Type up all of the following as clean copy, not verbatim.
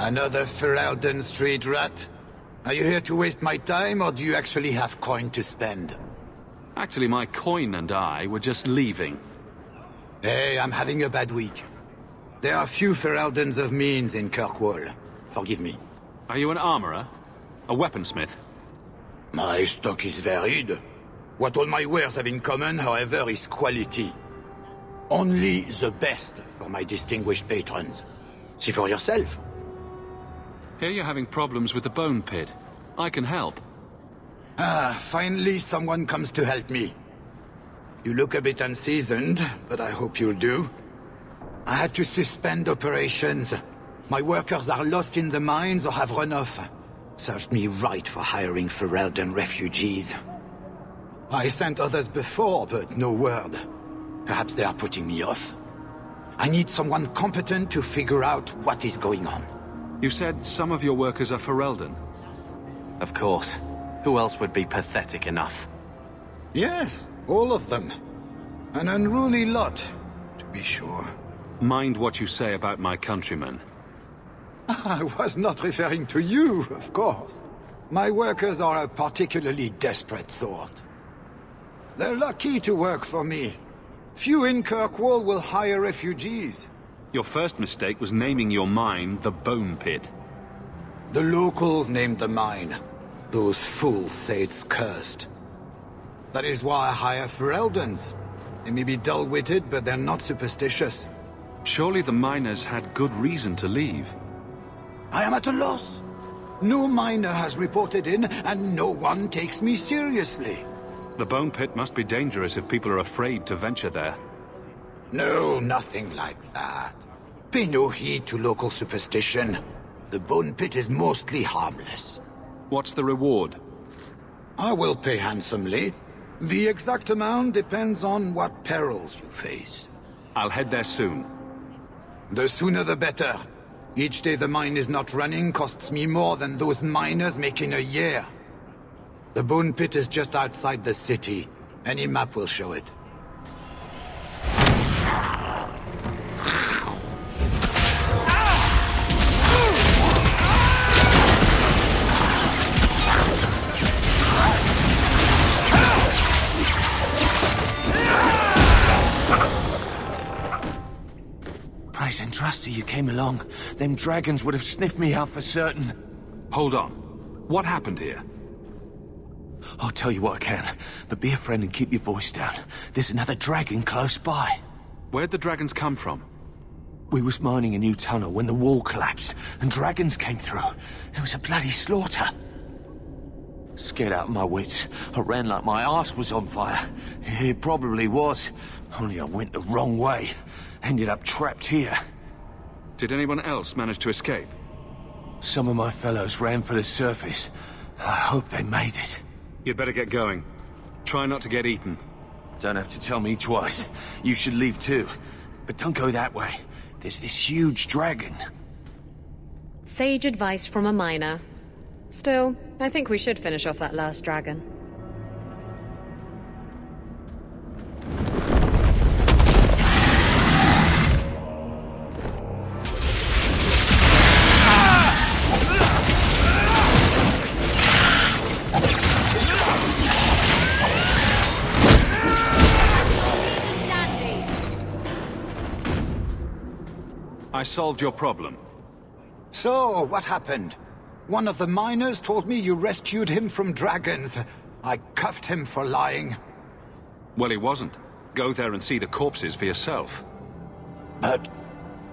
Another Ferelden street rat? Are you here to waste my time, or do you actually have coin to spend? Actually, my coin and I were just leaving. Hey, I'm having a bad week. There are few Fereldens of means in Kirkwall. Forgive me. Are you an armorer? A weaponsmith? My stock is varied. What all my wares have in common, however, is quality. Only the best for my distinguished patrons. See for yourself. Hear you're having problems with the bone pit. I can help. Ah, finally someone comes to help me. You look a bit unseasoned, but I hope you'll do. I had to suspend operations. My workers are lost in the mines or have run off. Served me right for hiring Ferelden refugees. I sent others before, but no word. Perhaps they are putting me off. I need someone competent to figure out what is going on. You said some of your workers are Ferelden. Of course. Who else would be pathetic enough? Yes, all of them. An unruly lot, to be sure. Mind what you say about my countrymen. I was not referring to you, of course. My workers are a particularly desperate sort. They're lucky to work for me. Few in Kirkwall will hire refugees. Your first mistake was naming your mine the Bone Pit. The locals named the mine. Those fools say it's cursed. That is why I hire Fereldens. They may be dull-witted, but they're not superstitious. Surely the miners had good reason to leave. I am at a loss. No miner has reported in, and no one takes me seriously. The Bone Pit must be dangerous if people are afraid to venture there. No, nothing like that. Pay no heed to local superstition. The Bone Pit is mostly harmless. What's the reward? I will pay handsomely. The exact amount depends on what perils you face. I'll head there soon. The sooner the better. Each day the mine is not running costs me more than those miners make in a year. The Bone Pit is just outside the city. Any map will show it. Nice and trusty you came along. Them dragons would have sniffed me out for certain. Hold on. What happened here? I'll tell you what I can, but be a friend and keep your voice down. There's another dragon close by. Where'd the dragons come from? We was mining a new tunnel when the wall collapsed, and dragons came through. It was a bloody slaughter. Scared out of my wits, I ran like my arse was on fire. It probably was, only I went the wrong way. Ended up trapped here. Did anyone else manage to escape? Some of my fellows ran for the surface. I hope they made it. You'd better get going. Try not to get eaten. Don't have to tell me twice. You should leave too. But don't go that way. There's this huge dragon. Sage advice from a miner. Still, I think we should finish off that last dragon. I solved your problem. So, what happened? One of the miners told me you rescued him from dragons. I cuffed him for lying. Well, he wasn't. Go there and see the corpses for yourself. But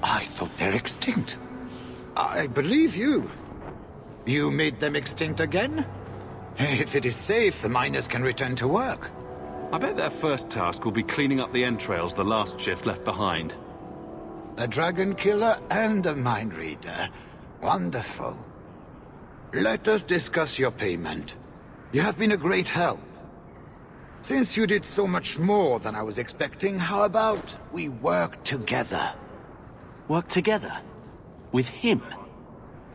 I thought they're extinct. I believe you. You made them extinct again? If it is safe, the miners can return to work. I bet their first task will be cleaning up the entrails the last shift left behind. A dragon killer and a mind reader. Wonderful. Let us discuss your payment. You have been a great help. Since you did so much more than I was expecting, how about we work together? Work together? With him?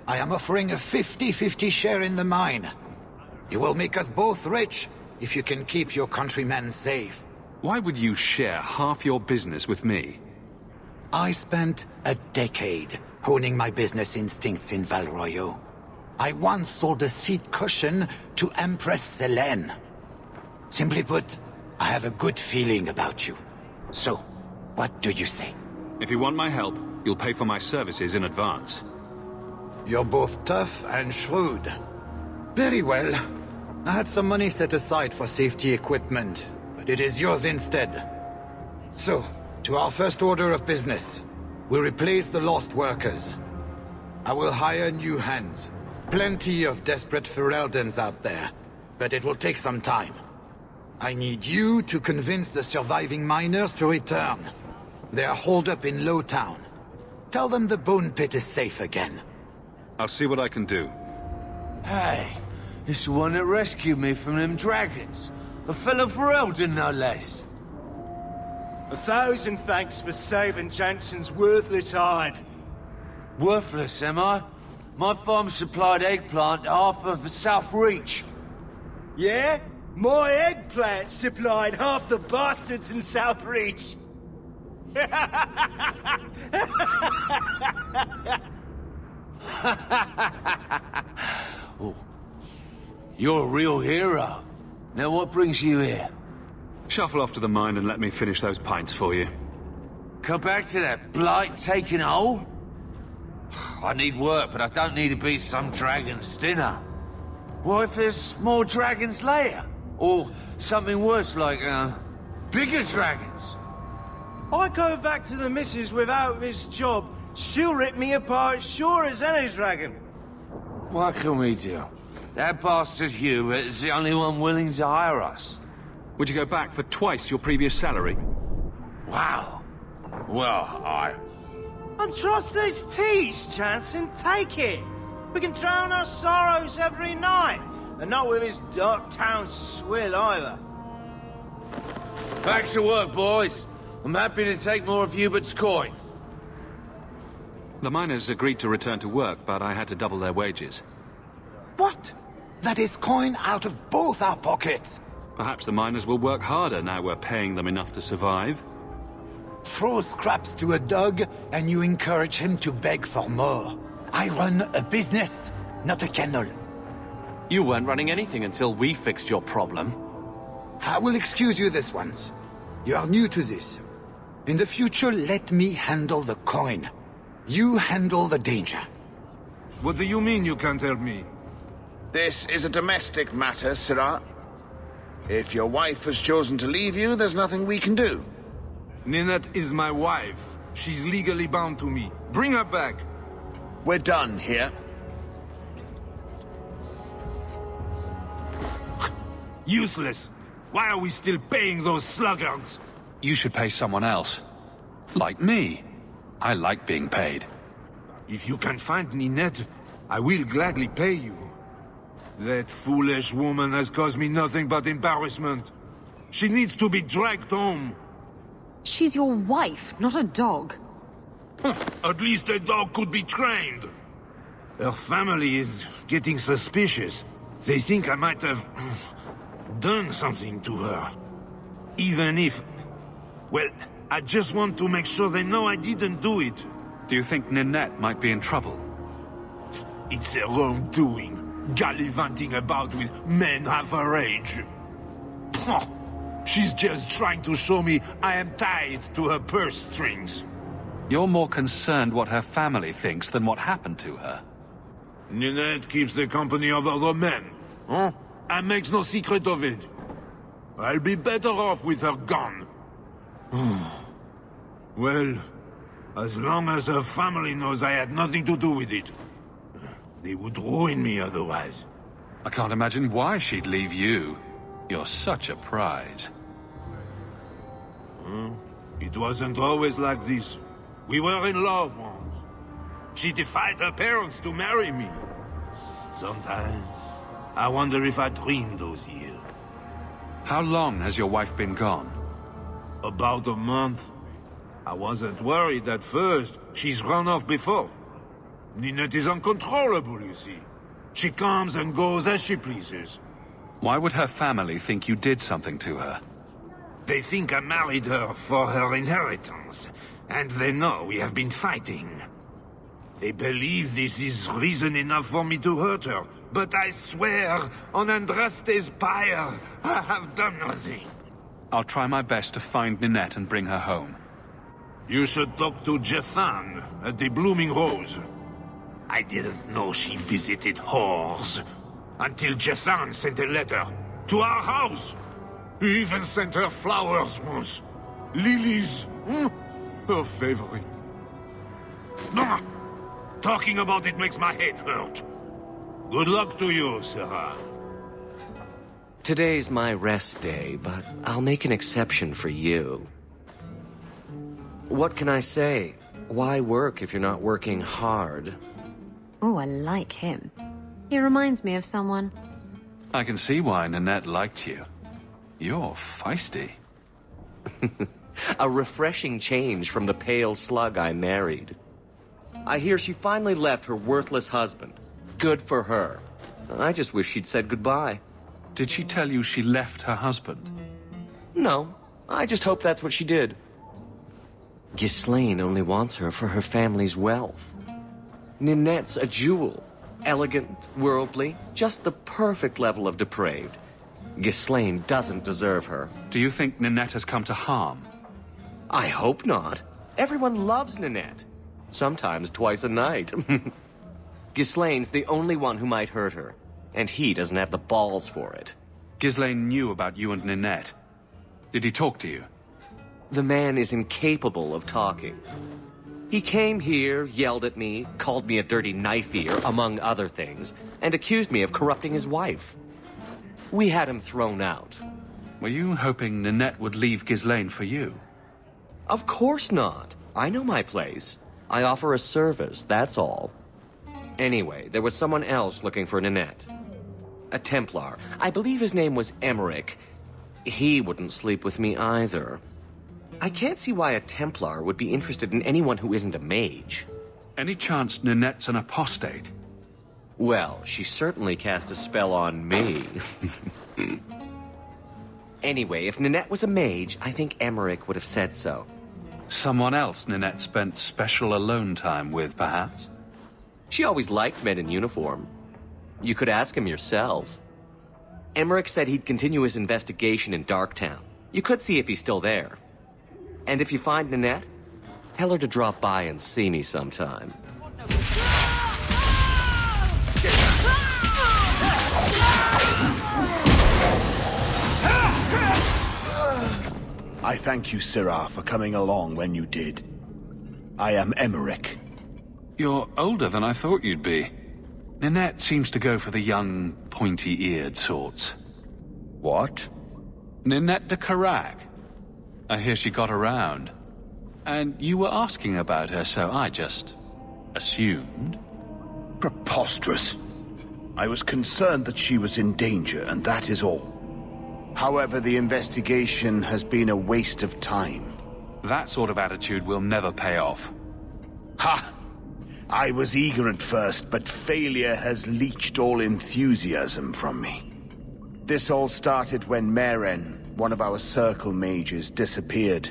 I am offering a 50-50 share in the mine. You will make us both rich if you can keep your countrymen safe. Why would you share half your business with me? I spent a decade honing my business instincts in Val Royeaux. I once sold a seat cushion to Empress Selene. Simply put, I have a good feeling about you. So, what do you say? If you want my help, you'll pay for my services in advance. You're both tough and shrewd. Very well. I had some money set aside for safety equipment, but it is yours instead. So, to our first order of business. We'll replace the lost workers. I will hire new hands. Plenty of desperate Ferelden's out there, but it will take some time. I need you to convince the surviving miners to return. They are holed up in Lowtown. Tell them the Bone Pit is safe again. I'll see what I can do. Hey, it's the one that rescued me from them dragons. A fellow Ferelden, no less. 1,000 thanks for saving Jansen's worthless hide. Worthless, am I? My farm supplied eggplant to half of the South Reach. Yeah? My eggplant supplied half the bastards in South Reach. Oh, you're a real hero. Now what brings you here? Shuffle off to the mine and let me finish those pints for you. Come back to that blight taking hold? I need work, but I don't need to be some dragon's dinner. What if there's more dragons later? Or something worse like, bigger dragons? I go back to the missus without this job, she'll rip me apart sure as any dragon. What can we do? That bastard Hubert is the only one willing to hire us. Would you go back for twice your previous salary? Wow. Well, And trust these teas, Jansen, take it. We can drown our sorrows every night, and not with his dark town swill either. Back to work, boys. I'm happy to take more of Hubert's coin. The miners agreed to return to work, but I had to double their wages. What? That is coin out of both our pockets. Perhaps the miners will work harder now we're paying them enough to survive. Throw scraps to a dog, and you encourage him to beg for more. I run a business, not a kennel. You weren't running anything until we fixed your problem. I will excuse you this once. You are new to this. In the future, let me handle the coin. You handle the danger. What do you mean you can't help me? This is a domestic matter, Sirrah. If your wife has chosen to leave you, there's nothing we can do. Ninette is my wife. She's legally bound to me. Bring her back. We're done here. Useless. Why are we still paying those sluggards? You should pay someone else. Like me. I like being paid. If you can find Ninette, I will gladly pay you. That foolish woman has caused me nothing but embarrassment. She needs to be dragged home. She's your wife, not a dog. At least a dog could be trained. Her family is getting suspicious. They think I might have done something to her. Even if... Well, I just want to make sure they know I didn't do it. Do you think Ninette might be in trouble? It's their own doing. Gallivanting about with men half her age. She's just trying to show me I am tied to her purse strings. You're more concerned what her family thinks than what happened to her. Ninette keeps the company of other men, huh? And makes no secret of it. I'll be better off with her gone. Well, as long as her family knows I had nothing to do with it. They would ruin me otherwise. I can't imagine why she'd leave you. You're such a prize. It wasn't always like this. We were in love once. She defied her parents to marry me. Sometimes, I wonder if I dreamed those years. How long has your wife been gone? About a month. I wasn't worried at first. She's run off before. Ninette is uncontrollable, you see. She comes and goes as she pleases. Why would her family think you did something to her? They think I married her for her inheritance, And they know we have been fighting. They believe this is reason enough for me to hurt her. But I swear, on Andraste's pyre, I have done nothing. I'll try my best to find Ninette and bring her home. You should talk to Jethan at the Blooming Rose. I didn't know she visited whores. Until Jethan sent a letter to our house. He even sent her flowers once. Lilies. Her favorite. No! Talking about it makes my head hurt. Good luck to you, Sarah. Today's my rest day, but I'll make an exception for you. What can I say? Why work if you're not working hard? Oh, I like him. He reminds me of someone. I can see why Ninette liked you. You're feisty. A refreshing change from the pale slug I married. I hear she finally left her worthless husband. Good for her. I just wish she'd said goodbye. Did she tell you she left her husband? No, I just hope that's what she did. Ghislaine only wants her for her family's wealth. Ninette's a jewel. Elegant, worldly, just the perfect level of depraved. Ghislaine doesn't deserve her. Do you think Ninette has come to harm? I hope not. Everyone loves Ninette. Sometimes twice a night. Ghislaine's the only one who might hurt her, and he doesn't have the balls for it. Ghislaine knew about you and Ninette. Did he talk to you? The man is incapable of talking. He came here, yelled at me, called me a dirty knife-ear, among other things, and accused me of corrupting his wife. We had him thrown out. Were you hoping Ninette would leave Ghislaine for you? Of course not. I know my place. I offer a service, that's all. Anyway, there was someone else looking for Ninette. A Templar. I believe his name was Emmerich. He wouldn't sleep with me either. I can't see why a Templar would be interested in anyone who isn't a mage. Any chance Ninette's an apostate? Well, she certainly cast a spell on me. Anyway, if Ninette was a mage, I think Emmerich would have said so. Someone else Ninette spent special alone time with, perhaps? She always liked men in uniform. You could ask him yourself. Emmerich said he'd continue his investigation in Darktown. You could see if he's still there. And if you find Ninette, tell her to drop by and see me sometime. I thank you, Syrah, for coming along when you did. I am Emmerich. You're older than I thought you'd be. Ninette seems to go for the young, pointy-eared sorts. What? Ninette de Carac. I hear she got around. And you were asking about her, so I just assumed. Preposterous. I was concerned that she was in danger, and that is all. However, the investigation has been a waste of time. That sort of attitude will never pay off. Ha! I was eager at first, but failure has leached all enthusiasm from me. This all started when Meren, one of our circle mages, disappeared.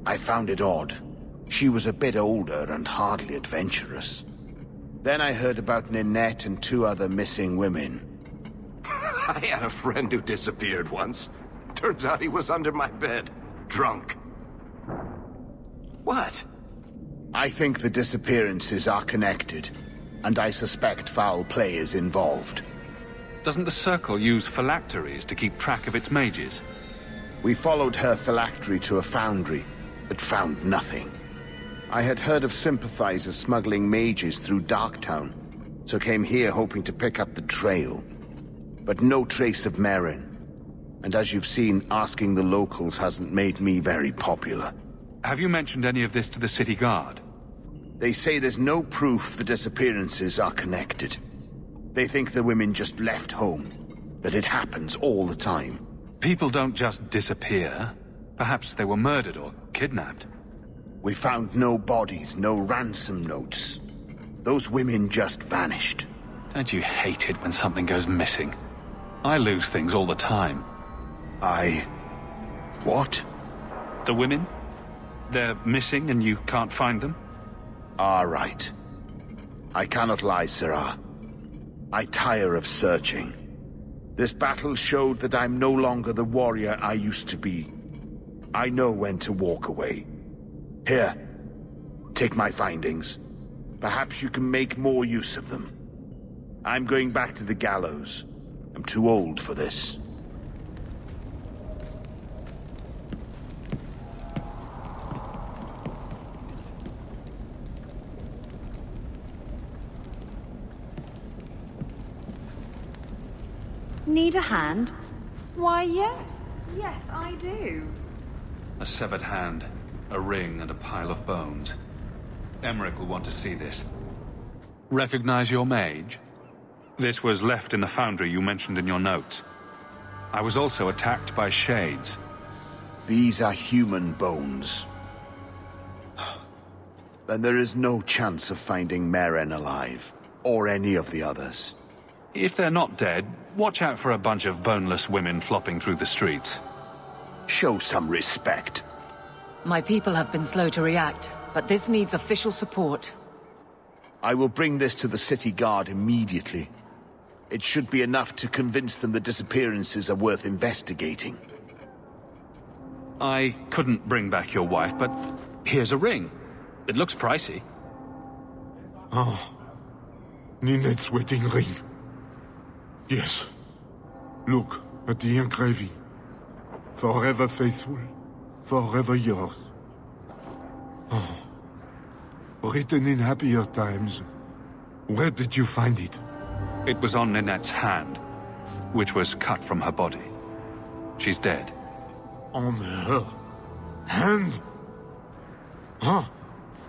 I found it odd. She was a bit older and hardly adventurous. Then I heard about Ninette and 2 other missing women. I had a friend who disappeared once. Turns out he was under my bed, drunk. What? I think the disappearances are connected, and I suspect foul play is involved. Doesn't the Circle use phylacteries to keep track of its mages? We followed her phylactery to a foundry, but found nothing. I had heard of sympathizers smuggling mages through Darktown, so came here hoping to pick up the trail. But no trace of Meren. And as you've seen, asking the locals hasn't made me very popular. Have you mentioned any of this to the city guard? They say there's no proof the disappearances are connected. They think the women just left home, that it happens all the time. People don't just disappear. Perhaps they were murdered or kidnapped. We found no bodies, no ransom notes. Those women just vanished. Don't you hate it when something goes missing? I lose things all the time. What? The women? They're missing and you can't find them? All right. I cannot lie, Sirrah. I tire of searching. This battle showed that I'm no longer the warrior I used to be. I know when to walk away. Here, take my findings. Perhaps you can make more use of them. I'm going back to the gallows. I'm too old for this. Need a hand? Why, yes. Yes, I do. A severed hand, a ring, and a pile of bones. Emmerich will want to see this. Recognize your mage? This was left in the foundry you mentioned in your notes. I was also attacked by shades. These are human bones. Then there is no chance of finding Meren alive, or any of the others. If they're not dead, watch out for a bunch of boneless women flopping through the streets. Show some respect. My people have been slow to react, but this needs official support. I will bring this to the city guard immediately. It should be enough to convince them the disappearances are worth investigating. I couldn't bring back your wife, but here's a ring. It looks pricey. Oh. Ninette's wedding ring. Yes. Look at the engraving. Forever faithful, forever yours. Oh. Written in happier times. Where did you find it? It was on Ninette's hand, which was cut from her body. She's dead. On her hand? Ah,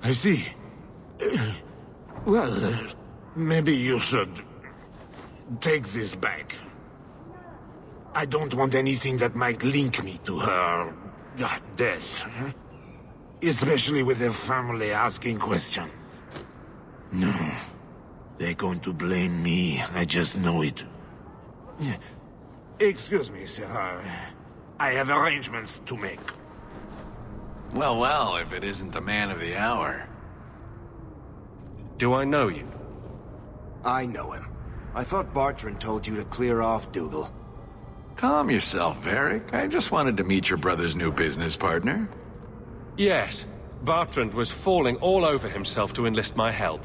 I see. Well, maybe you should take this back. I don't want anything that might link me to her death. Especially with her family asking questions. No. They're going to blame me. I just know it. Excuse me, sir. I have arrangements to make. Well, well, if it isn't the man of the hour. Do I know you? I know him. I thought Bartrand told you to clear off, Dougal. Calm yourself, Varric. I just wanted to meet your brother's new business partner. Yes. Bartrand was falling all over himself to enlist my help.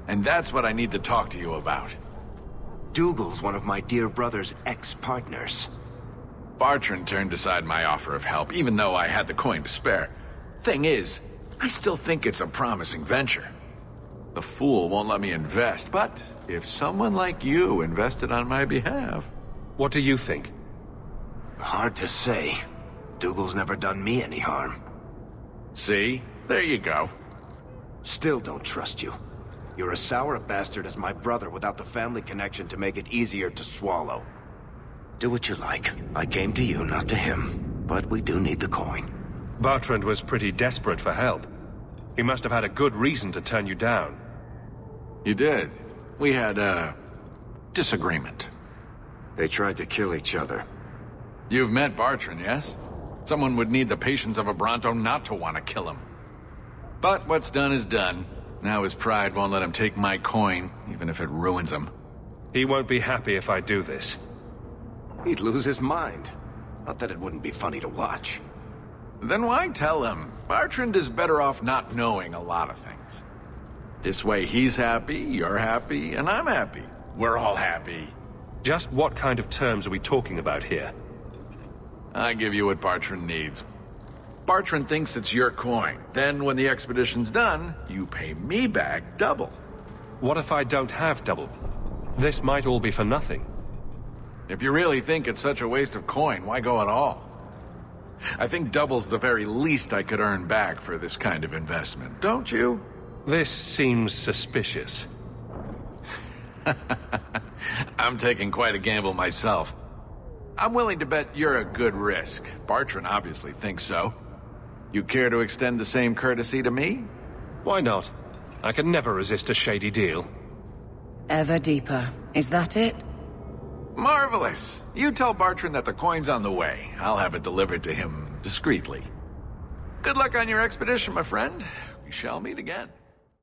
And that's what I need to talk to you about. Dougal's one of my dear brother's ex-partners. Bartrand turned aside my offer of help, even though I had the coin to spare. Thing is, I still think it's a promising venture. The fool won't let me invest, but if someone like you invested on my behalf... What do you think? Hard to say. Dougal's never done me any harm. See? There you go. Still don't trust you. You're as sour a bastard as my brother without the family connection to make it easier to swallow. Do what you like. I came to you, not to him. But we do need the coin. Bartrand was pretty desperate for help. He must have had a good reason to turn you down. You did. We had a disagreement. They tried to kill each other. You've met Bartrand, yes? Someone would need the patience of a Bronto not to want to kill him. But what's done is done. Now his pride won't let him take my coin, even if it ruins him. He won't be happy if I do this. He'd lose his mind. Not that it wouldn't be funny to watch. Then why tell him? Bartrand is better off not knowing a lot of things. This way he's happy, you're happy, and I'm happy. We're all happy. Just what kind of terms are we talking about here? I give you what Bartrand needs. Bartrand thinks it's your coin. Then when the expedition's done, you pay me back double. What if I don't have double? This might all be for nothing. If you really think it's such a waste of coin, why go at all? I think double's the very least I could earn back for this kind of investment, don't you? This seems suspicious. I'm taking quite a gamble myself. I'm willing to bet you're a good risk. Bartrand obviously thinks so. You care to extend the same courtesy to me? Why not? I can never resist a shady deal. Ever deeper. Is that it? Marvelous. You tell Bartrand that the coin's on the way. I'll have it delivered to him discreetly. Good luck on your expedition, my friend. We shall meet again.